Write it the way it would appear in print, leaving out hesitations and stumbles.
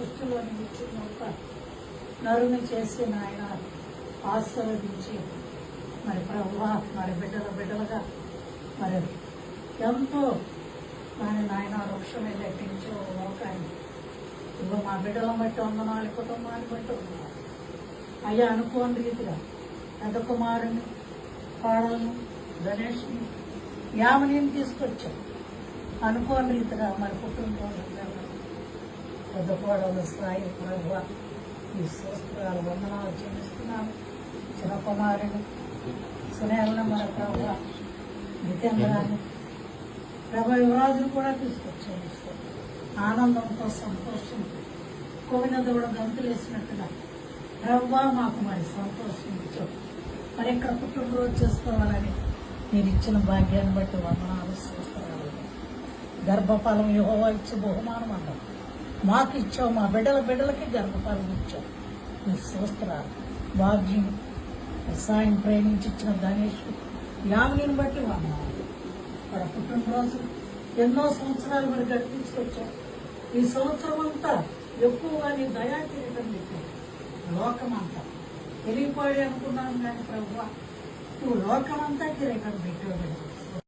కుష్ఠులోని ఇచ్చిన ఒక నరుని చేసి నాయన ఆశీర్వదించి మరి ప్రభువా మరి బిడ్డలుగా మరి ఎంతో నాయన వృక్షమే లెక్కించే లోకాన్ని ఇవ్వ మా బిడ్డలను బట్టి వందనాలు, కుటుంబాన్ని బట్టి వందనాలు అయ్యా. అనుకోని రీతిగా పెద్ద కుమారుని, కోడలను, గణేష్ని, యామని తీసుకొచ్చాం. అనుకోని రీతిగా మరి కుటుంబంలో పెద్ద కోడలు స్థాయి ప్రభువ ఈ స్తోత్రాలు వందనాలు చెల్లిస్తున్నాను. చిన్న కుమారుని సునేలను మన ప్రభువ నిత్యంగాన్ని ప్రభు యువరాజును కూడా తీసుకొచ్చాను. ఆనందంతో సంతోషంతో కోవిన కూడా గంతులేసినట్టుగా ప్రభువా మాకు మరి సంతోషించు. మరి ఇక్కడ పుట్టినరోజు చేసుకోవాలని మీరు ఇచ్చిన భాగ్యాన్ని బట్టి వందనాలు స్తోత్రాలు. గర్భఫలం యెహోవా ఇచ్చే బహుమానం అంటాం. మాకు ఇచ్చావు, మా బిడ్డలకి గర్భఫలం ఇచ్చావు. మీ స్తోత్రాలు. భాగ్యం సాయం ప్రేమించి ఇచ్చిన గణేష్ యామిని బట్టి వందనాలు. ఇక్కడ పుట్టినరోజు ఎన్నో సంవత్సరాలు మరి గడిపించుకొచ్చాం. ఈ సంవత్సరం అంతా ఎక్కువగా నీ దయా కిరీటం పెట్టావు. లోకమంతా తెలియపోయి అనుకున్నాను కానీ ప్రభువా నువ్వు లోకమంతా కిరీటం పెట్టావు.